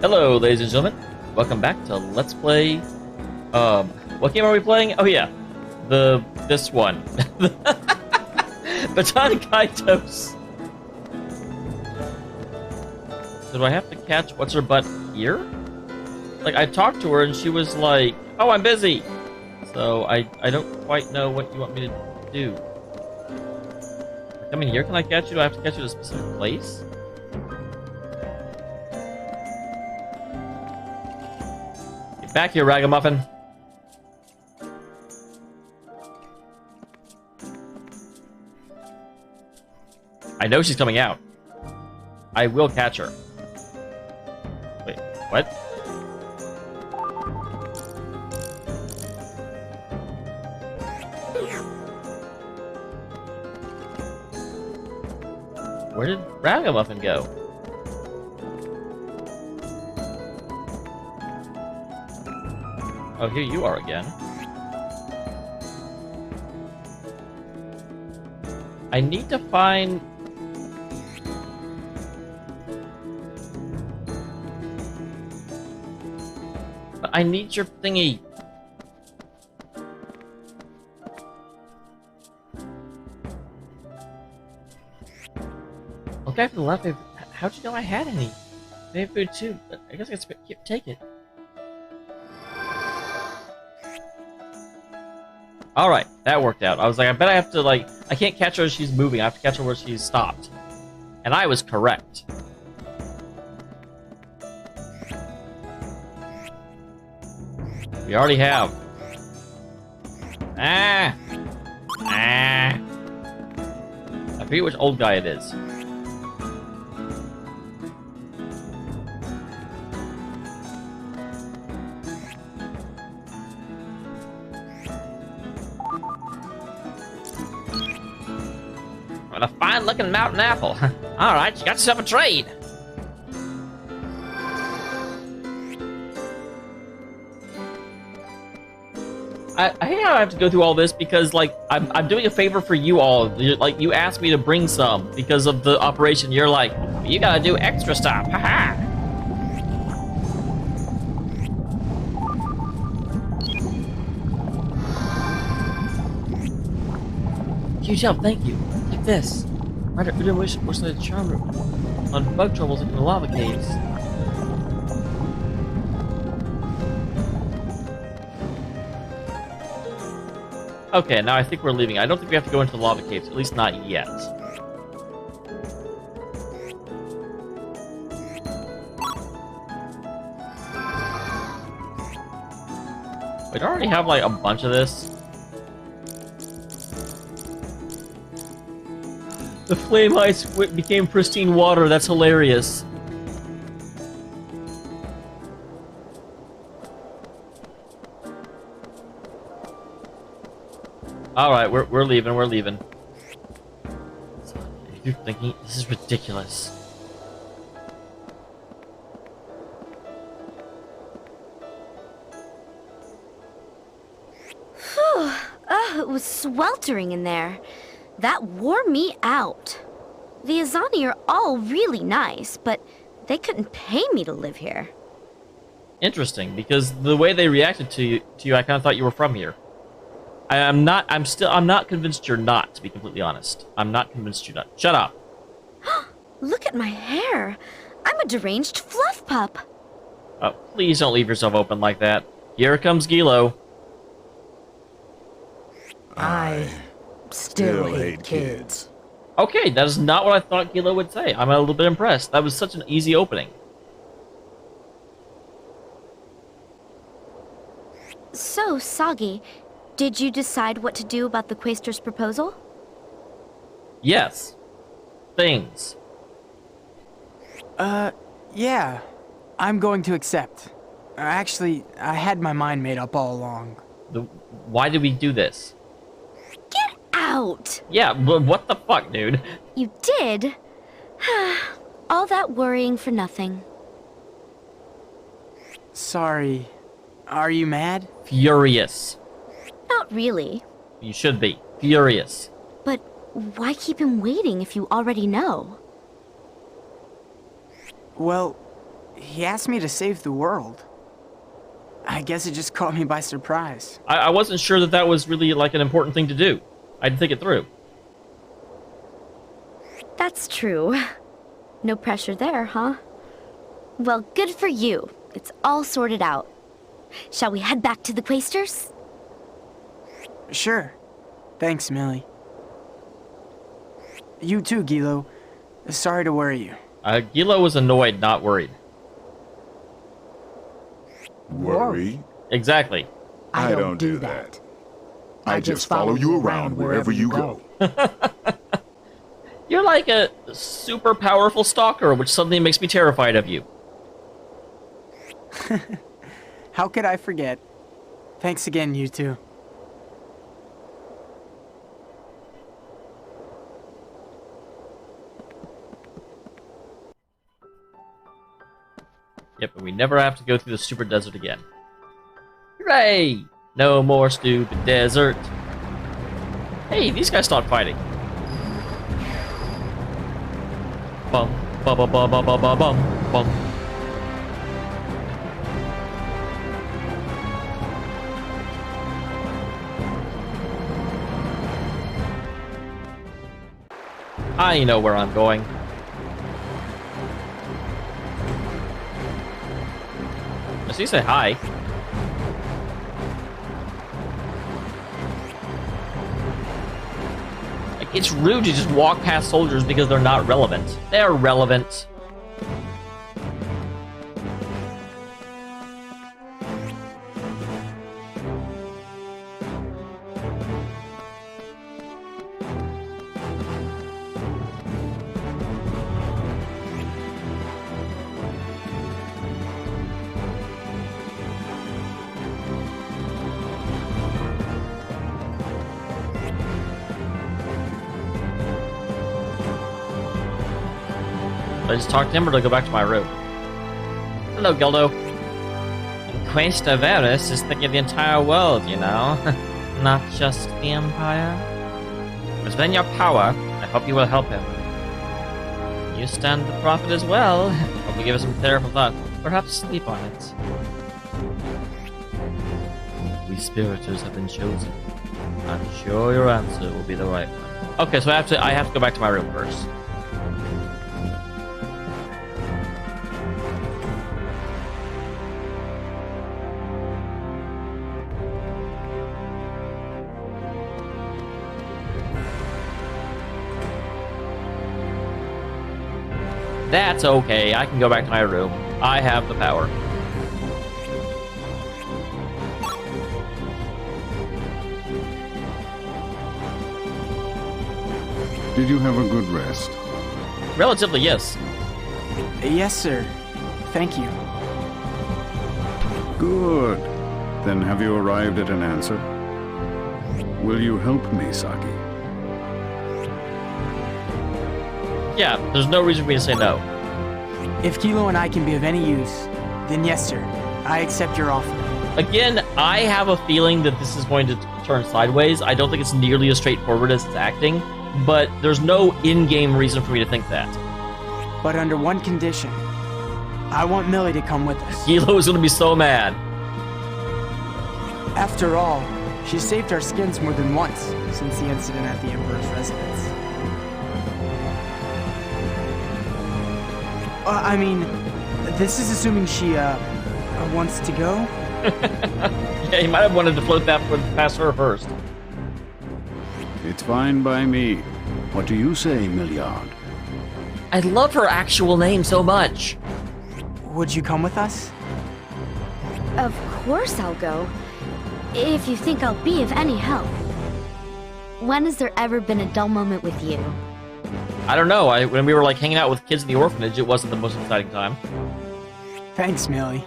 Hello, ladies and gentlemen. Welcome back to Let's Play. What game are we playing? Oh yeah, this one, Baten Kaitos. So do I have to catch what's her butt here? Like I talked to her and she was like, "Oh, I'm busy." So I don't quite know what you want me to do. Come in here. Can I catch you? Do I have to catch you at a specific place? Back here, Ragamuffin. I know she's coming out. I will catch her. Wait, what? Where did Ragamuffin go? Oh, here you are again. I need to find... But I need your thingy. Okay, for the left, how'd you know I had any? They have food too, but I guess I can take it. Alright, that worked out. I was like, I bet I have to, like... I can't catch her as she's moving. I have to catch her where she's stopped. And I was correct. We already have. Ah! Ah! I forget which old guy it is. What a fine-looking mountain apple. Alright, you got yourself a trade. I hate how I have to go through all this because, like, I'm doing a favor for you all. Like, you asked me to bring some because of the operation. You're like, you gotta do extra stuff. Haha. Huge help, thank you. Like this. Right at Udon Wish the charm on bug troubles in the lava caves. Okay, now I think we're leaving. I don't think we have to go into the lava caves, at least not yet. We already have like a bunch of this. The flame ice became pristine water. That's hilarious. All right, we're leaving. We're leaving. If you're thinking this is ridiculous. Whew. It was sweltering in there. That wore me out. The Azani are all really nice, but they couldn't pay me to live here. Interesting, because the way they reacted to you, I kind of thought you were from here. I'm not convinced you're not, to be completely honest. I'm not convinced you're not. Shut up. Look at my hair. I'm a deranged fluff pup. Oh, please don't leave yourself open like that. Here comes Gilo. I still hate kids. Okay, that is not what I thought Gilo would say. I'm a little bit impressed. That was such an easy opening. So, Sagi, did you decide what to do about the Quaestor's proposal? Yes. Things. Yeah. I'm going to accept. Actually, I had my mind made up all along. Why did we do this? Get out! Yeah, but what the fuck, dude? You did? All that worrying for nothing. Sorry. Are you mad? Furious. Not really. You should be. Furious. But why keep him waiting if you already know? Well, He asked me to save the world. I guess it just caught me by surprise. I wasn't sure that that was really, like, an important thing to do. I'd think it through. That's true. No pressure there, huh? Well, good for you. It's all sorted out. Shall we head back to the Quaestors? Sure. Thanks, Millie. You too, Gilo. Sorry to worry you. Gilo was annoyed, not worried. Worry? Exactly. I don't do that. I just follow you around wherever you go. You're like a super powerful stalker, which suddenly makes me terrified of you. How could I forget? Thanks again, you two. Yep, and we never have to go through the stupid desert again. Hooray! No more stupid desert. Hey, these guys stopped fighting. Bum, bum, bum, bum, bum, bum, bum, bum. I know where I'm going. I see you say hi. Like, it's rude to just walk past soldiers because they're not relevant. They're relevant. I just talk to him or do I go back to my room? Hello, Gildo. Investimagators is thinking of the entire world, you know? Not just the Empire. Within your power, I hope you will help him. You stand the prophet as well. Hope you give us some careful thought. Perhaps sleep on it. We spiriters have been chosen. I'm sure your answer will be the right one. Okay, so I have to go back to my room first. That's okay, I can go back to my room. I have the power. Did you have a good rest? Relatively, yes. Yes, sir. Thank you. Good. Then have you arrived at an answer? Will you help me, Saki? Yeah, there's no reason for me to say no. If Kilo and I can be of any use, then yes, sir. I accept your offer. Again, I have a feeling that this is going to turn sideways. I don't think it's nearly as straightforward as it's acting, but there's no in-game reason for me to think that. But under one condition. I want Millie to come with us. Gilo is going to be so mad. After all, she saved our skins more than once since the incident at the Emperor's residence. I mean, this is assuming she, wants to go? Yeah, he might have wanted to float that past her first. It's fine by me. What do you say, Milliard? I love her actual name so much. Would you come with us? Of course I'll go. If you think I'll be of any help. When has there ever been a dull moment with you? I don't know. When we were like hanging out with kids in the orphanage, it wasn't the most exciting time. Thanks, Millie.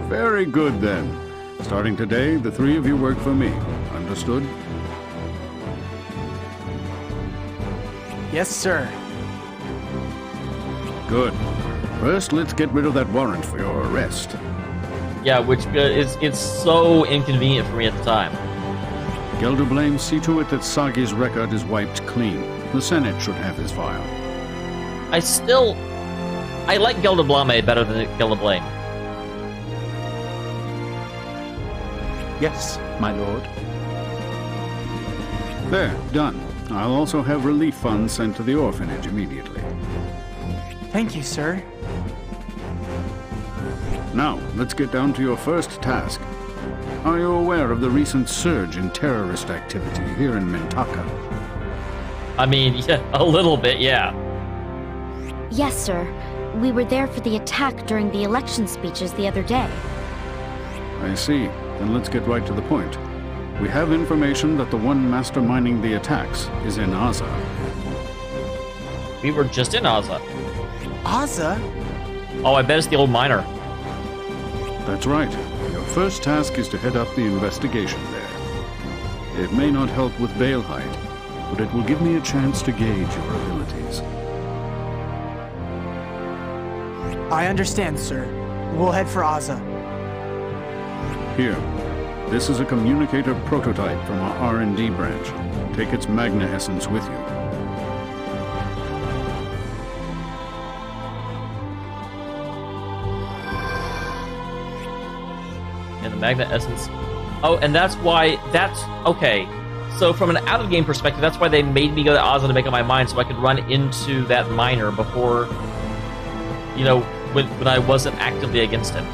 Very good, then. Starting today, the three of you work for me. Understood? Yes, sir. Good. First, let's get rid of that warrant for your arrest. Yeah, which it's so inconvenient for me at the time. Gelderblame, see to it that Sagi's record is wiped clean. The Senate should have his file. I still I like Gelderblame better than Gelderblame. Yes, my lord. There, done. I'll also have relief funds sent to the orphanage immediately. Thank you, sir. Now, let's get down to your first task. Are you aware of the recent surge in terrorist activity here in Mintaka? I mean, yeah, a little bit, yeah. Yes, sir. We were there for the attack during the election speeches the other day. I see. Then let's get right to the point. We have information that the one masterminding the attacks is in Aza. We were just in Aza. Aza? Oh, I bet it's the old miner. That's right. Your first task is to head up the investigation there. It may not help with Balehide, but it will give me a chance to gauge your abilities. I understand, sir. We'll head for Aza. Here. This is a communicator prototype from our R&D branch. Take its magna essence with you. And the magna essence. Oh, and that's why. That's okay. So from an out-of-game perspective, that's why they made me go to Aza to make up my mind, so I could run into that miner before, you know, when I wasn't actively against him.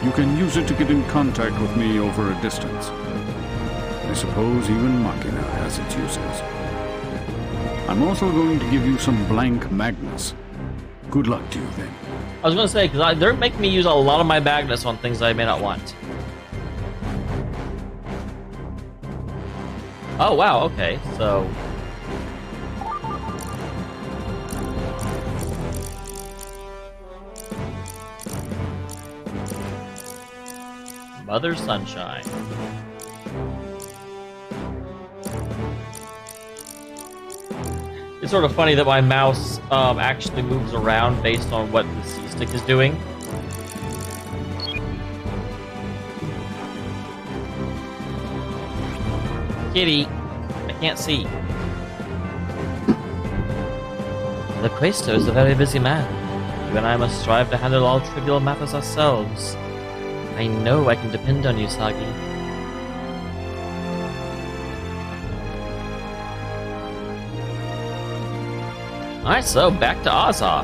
You can use it to get in contact with me over a distance. I suppose even Machina has its uses. I'm also going to give you some blank magnus. Good luck to you then. I was going to say, because they're making me use a lot of my magnus on things I may not want. Oh, wow, okay, so... Mother Sunshine. It's sort of funny that my mouse actually moves around based on what the C-stick is doing. Kitty, I can't see. The Quaestor is a very busy man. You and I must strive to handle all trivial matters ourselves. I know I can depend on you, Sagi. Alright, so back to Aza.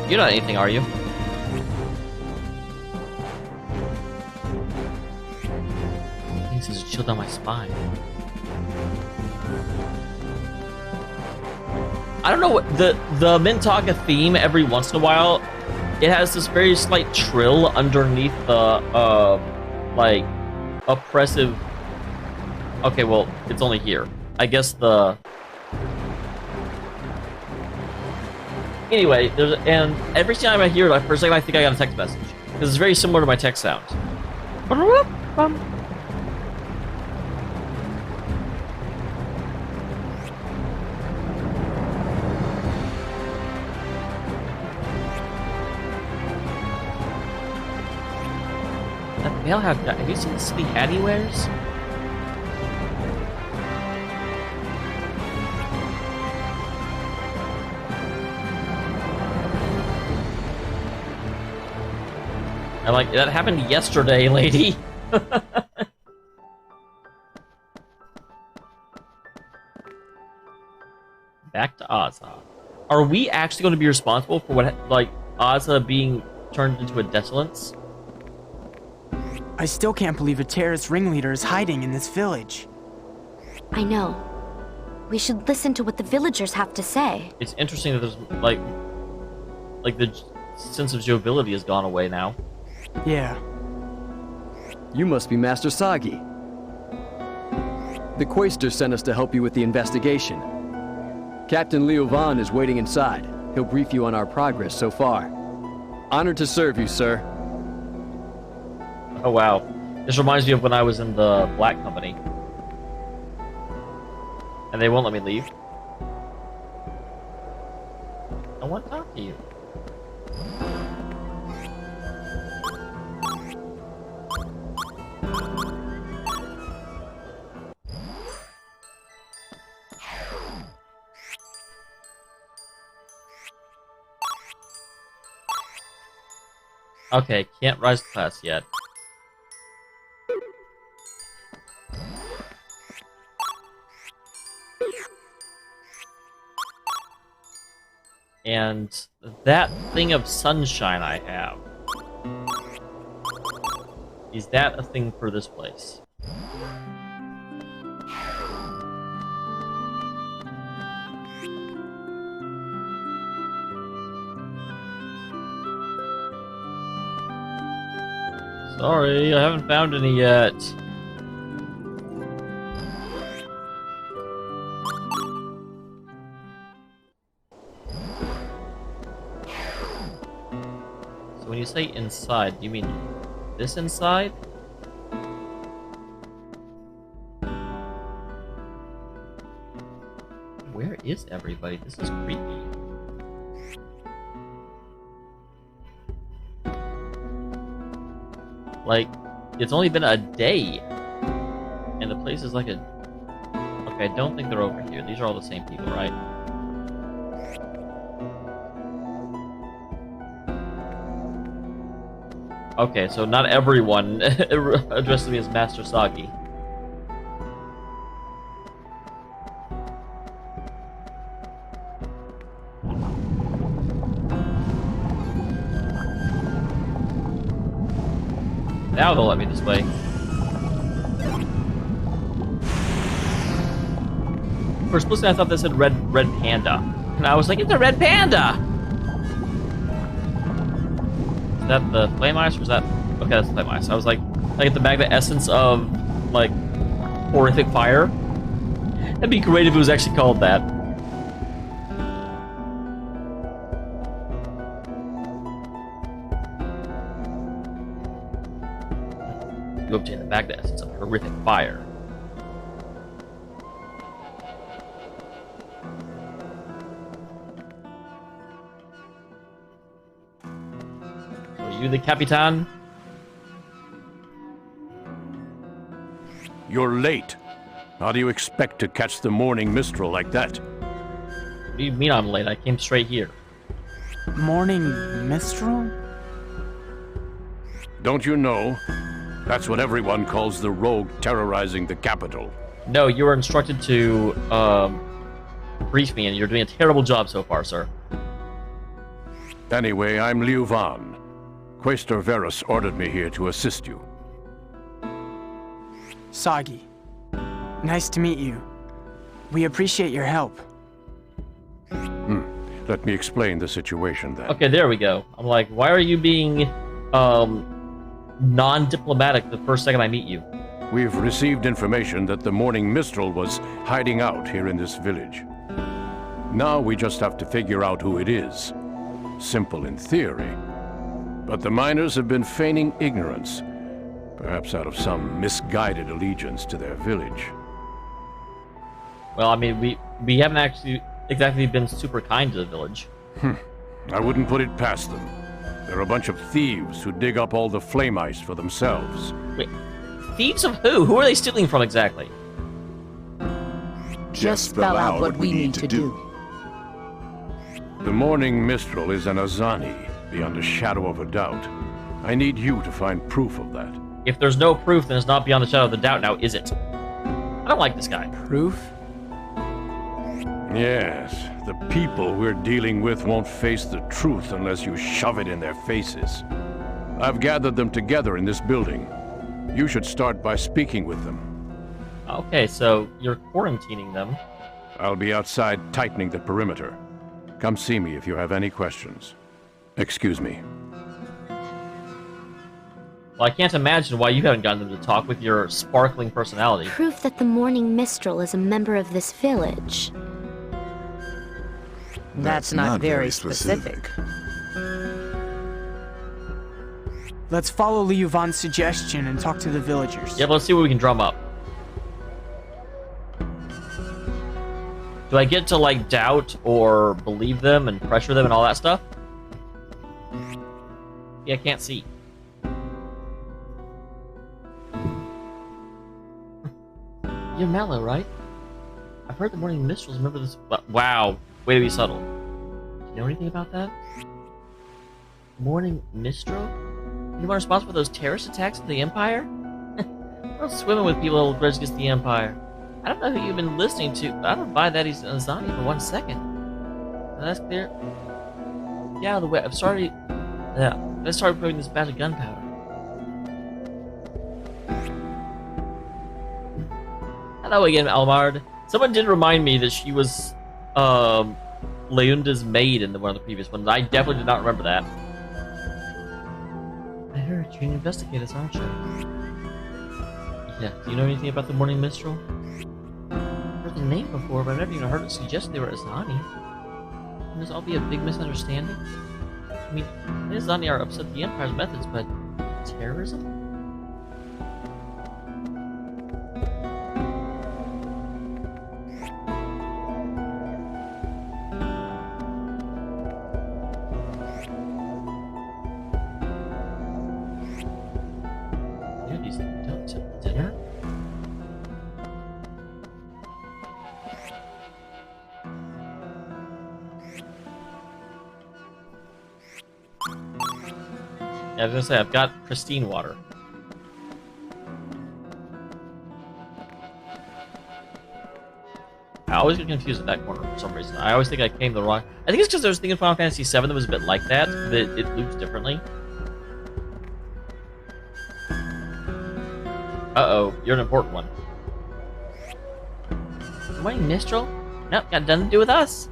You're not anything, are you? Things is chill down my spine. I don't know what the Mintaka theme every once in a while. It has this very slight trill underneath the, like, oppressive... Okay, well, it's only here. I guess the... Anyway, and every time I hear it, for a second I think I got a text message. Because it's very similar to my text sound. Have you seen the silly hat he wears? I'm like, that happened yesterday, lady. Back to Aza. Are we actually going to be responsible for what, like, Aza being turned into a desolate? I still can't believe a terrorist ringleader is hiding in this village. I know. We should listen to what the villagers have to say. It's interesting that there's, like the sense of joviality has gone away now. Yeah. You must be Master Sagi. The Quaestor sent us to help you with the investigation. Captain Leo Vaughn is waiting inside. He'll brief you on our progress so far. Honored to serve you, sir. Oh wow. This reminds me of when I was in the Black Company. And they won't let me leave. I want to talk to you. Okay, can't rise to class yet. And that thing of sunshine I have, is that a thing for this place? Sorry, I haven't found any yet. So when you say inside, do you mean this inside? Where is everybody? This is creepy. Like, it's only been a day, and the place is like a... Okay, I don't think they're over here. These are all the same people, right? Okay, so not everyone addresses me as Master Sagi. Now they'll let me this way. For a split second, I thought this said red panda. And I was like, it's a red panda! Is that the flame ice, or is that... Okay, that's the flame ice. I was like, I get the bag the essence of, like, horrific fire. That'd be great if it was actually called that. You obtain the bag the essence of horrific fire. Are you the Capitan? You're late. How do you expect to catch the morning mistral like that? What do you mean I'm late? I came straight here. Morning Mistral? Don't you know? That's what everyone calls the rogue terrorizing the capital. No, you were instructed to brief me, and you're doing a terrible job so far, sir. Anyway, I'm Liu Van. Quaestor Verus ordered me here to assist you. Sagi. Nice to meet you. We appreciate your help. Let me explain the situation then. Okay, there we go. I'm like, why are you being non-diplomatic the first second I meet you? We've received information that the morning mistral was hiding out here in this village. Now we just have to figure out who it is. Simple in theory. But the miners have been feigning ignorance, perhaps out of some misguided allegiance to their village. Well, I mean, we haven't actually exactly been super kind to the village. I wouldn't put it past them. They're a bunch of thieves who dig up all the flame ice for themselves. Wait, thieves of who? Who are they stealing from exactly? Just spell out what we need to do. The morning mistral is an Azani, beyond a shadow of a doubt. I need you to find proof of that. If there's no proof, then it's not beyond the shadow of the doubt now, is it? I don't like this guy. Proof? Yes, the people we're dealing with won't face the truth unless you shove it in their faces. I've gathered them together in this building. You should start by speaking with them. Okay, so you're quarantining them. I'll be outside tightening the perimeter. Come see me if you have any questions. Excuse me. Well, I can't imagine why you haven't gotten them to talk with your sparkling personality. Proof that the Morning Mistral is a member of this village. That's not very specific. Let's follow Liu Van's suggestion and talk to the villagers. Yeah, but let's see what we can drum up. Do I get to, like, doubt or believe them and pressure them and all that stuff? Yeah, I can't see. You're Mallow, right? I've heard the Morning Mistrals remember this... Wow, way to be subtle. Do you know anything about that? Morning Mistral? Anyone responsible for those terrorist attacks on the Empire? We're swimming with people who grudge against the Empire. I don't know who you've been listening to, but I don't buy that he's Azani for 1 second. Now that's clear. Get out of the way. I'm sorry. Yeah, let's start putting this batch of gunpowder. Hello again, Almard. Someone did remind me that she was Leunda's maid in one of the previous ones. I definitely did not remember that. I heard you're an investigator, aren't you? Yeah, do you know anything about the Morning Minstrel? I've heard the name before, but I've never even heard it suggest they were Azani. Can this all be a big misunderstanding? I mean, the Azani are upset at the Empire's methods, but terrorism? Dinner? Yeah, I was gonna say, I've got pristine water. I always get confused at that corner for some reason. I always think I came the wrong... I think it's because I was thinking Final Fantasy VII that was a bit like that it loops differently. Uh-oh, you're an important one. Morning Mistral? Nope, got nothing to do with us.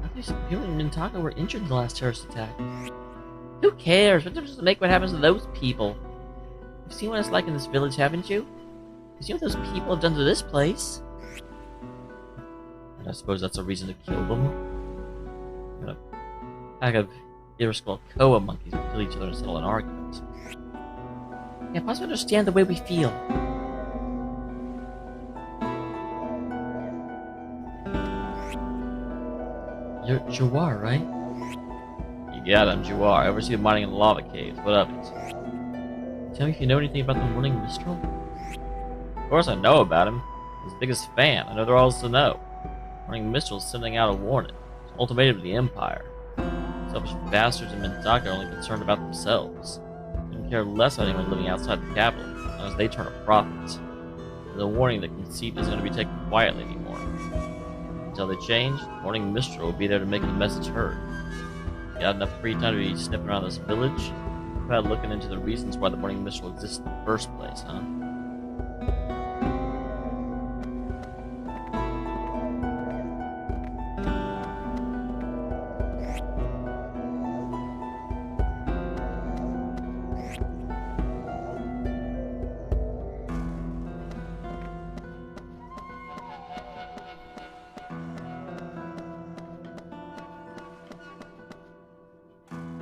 I think some people in Mintago were injured in the last terrorist attack. Who cares? What difference does it make what happens to those people? You've seen what it's like in this village, haven't you? You see what those people have done to this place? And I suppose that's a reason to kill them. A pack of irresponsible Koa monkeys who kill each other and settle an argument. Can't possibly understand the way we feel. You're Jawar, right? You got him, Jawar. I oversee the mining in the lava caves. What of it? Tell me if you know anything about the Morning Mistral? Of course I know about him. He's the biggest fan. I know there all is to know. Morning Mistral's sending out a warning. It's an ultimatum to the Empire. Selfish bastards in Mintaka are only concerned about themselves. They don't care less about anyone living outside the capital, as long as they turn a profit. There's a warning that conceit isn't going to be taken quietly anymore. Until they change, Morning Mistral will be there to make the message heard. You got enough free time to be sniffing around this village? How about looking into the reasons why the Morning Mistral exists in the first place, huh?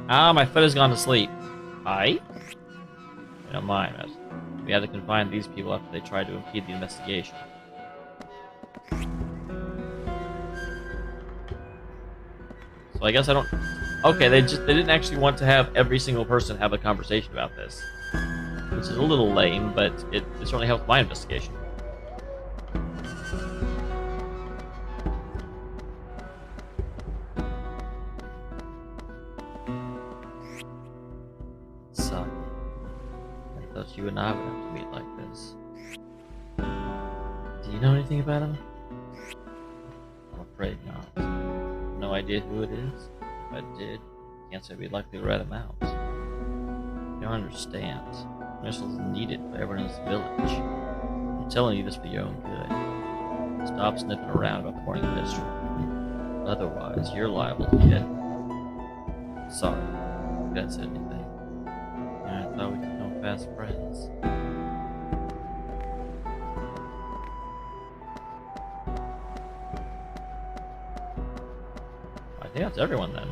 Ah, my foot has gone to sleep. Aye? I don't mind. We had to confine these people after they tried to impede the investigation. So I guess I don't... Okay, they didn't actually want to have every single person have a conversation about this. Which is a little lame, but it certainly helped my investigation. You and I would have to meet like this. Do you know anything about him? I'm afraid not. No idea who it is. If I did, can't say we'd likely to rat him out. You don't understand. Missiles needed by everyone in this village. I'm telling you this for your own good. Stop sniffing around about the Morning Mistral. Otherwise, you're liable to get... Sorry, if that said anything. I thought we could become fast friends. I think that's everyone then.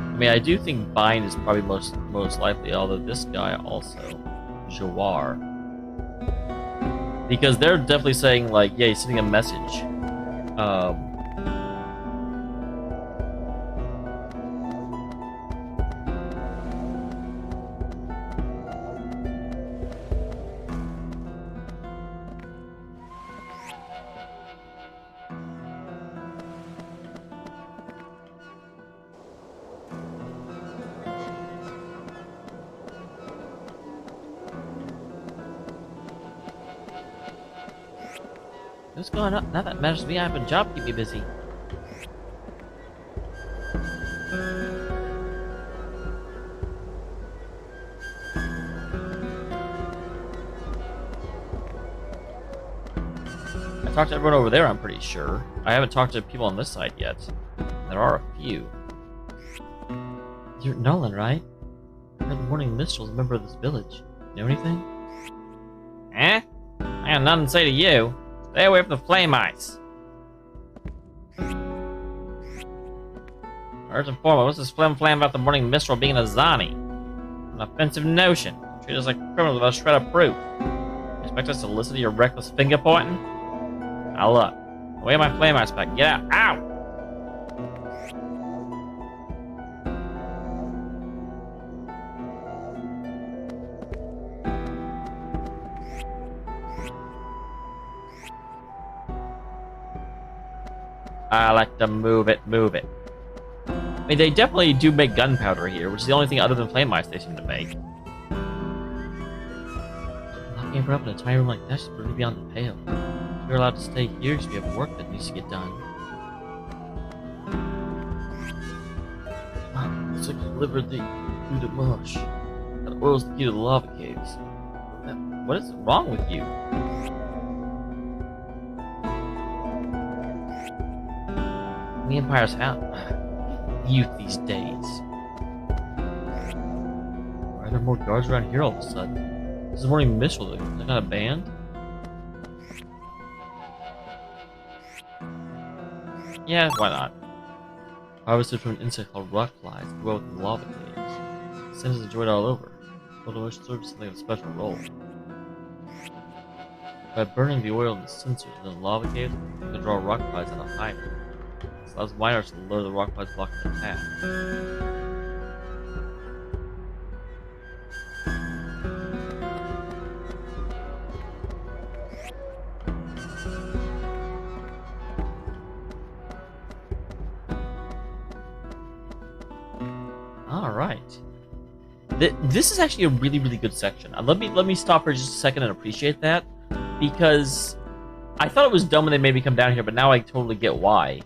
I mean, I do think Baten is probably most likely, although this guy also, Jawar. Because they're definitely saying, like, yeah, he's sending a message. What's going on? Not that matters to me. I have a job to keep me busy. I talked to everyone over there, I'm pretty sure. I haven't talked to people on this side yet. There are a few. You're Nolan, right? I heard the Morning Minstrel's a member of this village. Know anything? Eh? I got nothing to say to you. Stay away from the flame ice. First and foremost, what's this flim about the Morning Minstrel being a Zani? An offensive notion. Treat us like criminals without a shred of proof. You expect us to listen to your reckless finger pointing? Now look. Away my flame ice back. Get out. Ow! I like to move it, move it. I mean, they definitely do make gunpowder here, which is the only thing other than flame ice they seem to make. Locking her up in a tiny room like that is really beyond the pale. If you're allowed to stay here because we have work that needs to get done. Wow, it's like delivered through the marsh. That oil's the key to the lava caves. What is wrong with you? The Empire's out. Youth these days. Why are there more guards around here all of a sudden? This is Morning Minstrel. They're not a band? Yeah, why not? Harvested from an insect called rock flies, dwell within lava caves. Sinners enjoy it all over. Although it serves something of a special role. By burning the oil in the sensors within the lava caves, you can draw rock flies out of hiding. This allows miners to lure the rock flies blocking their path. All right. This is actually a really, really good section. Let me stop for just a second and appreciate that, because I thought it was dumb when they made me come down here, but now I totally get why.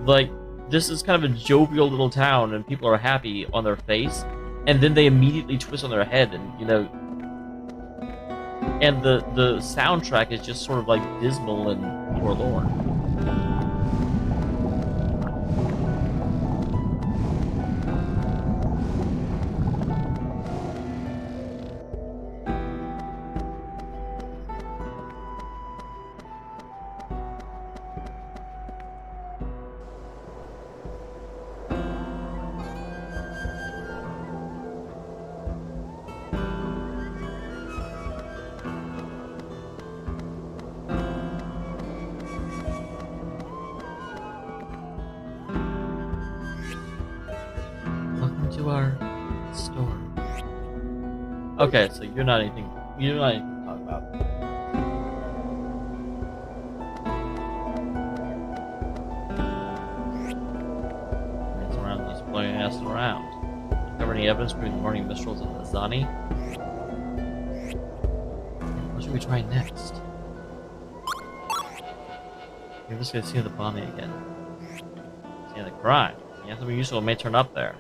Like, this is kind of a jovial little town, and people are happy on their face, and then they immediately twist on their head, and you know, and the soundtrack is just sort of like dismal and forlorn. To our store. Okay, so you're not anything to talk about. It's around these floating ass around. Cover any evidence between the Morning Minstrels and the Zani? What should we try next? You're just gonna see the bombing again. See the crime. Yeah, something useful may turn up there.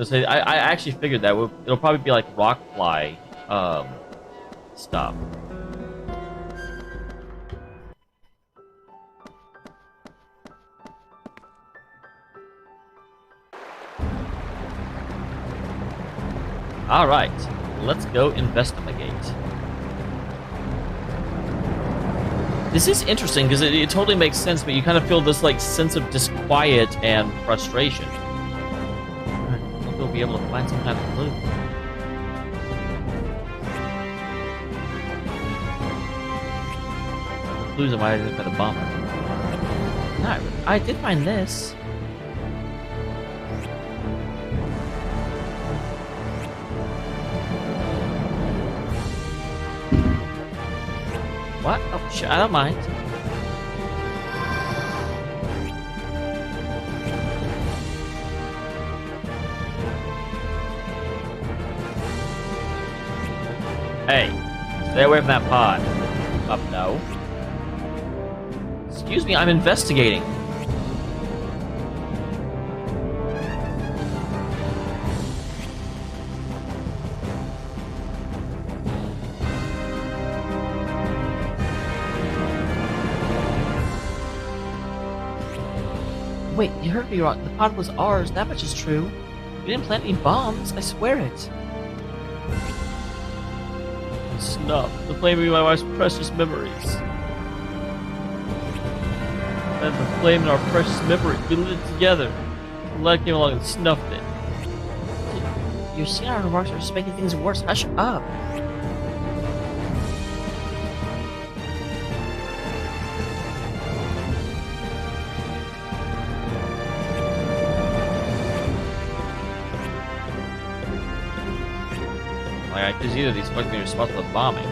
So I actually figured that it'll probably be like rock fly stuff. All right, let's go investigate. This is interesting because it totally makes sense, but you kind of feel this like sense of disquiet and frustration. We'll be able to find some kind of clue. The clues I might have been a bomber. No, I did find this. What? Oh, shit, I don't mind. Hey, Stay away from that pod. No. Excuse me, I'm investigating. Wait, you heard me wrong. The pod was ours. That much is true. We didn't plant any bombs. I swear it. Snuff. The flame of my wife's precious memories. And the flame in our precious memories. We lit it together. The lead came along and snuffed it. Your senile remarks are just making things worse. Hush up. Like, because either of these folks are responsible for bombing.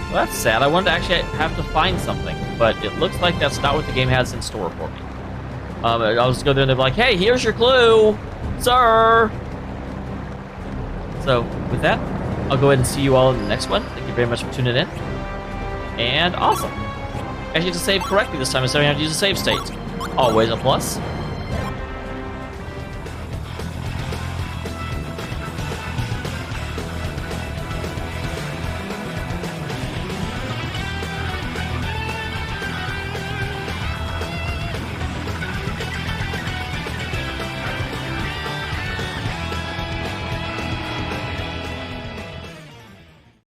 Well, that's sad. I wanted to actually have to find something, but it looks like that's not what the game has in store for me. I'll just go there and they'll be like, hey, here's your clue, sir! So, with that, I'll go ahead and see you all in the next one. Thank you very much for tuning in. And awesome. Actually, to save correctly this time, instead of having to use a save state. Always a plus.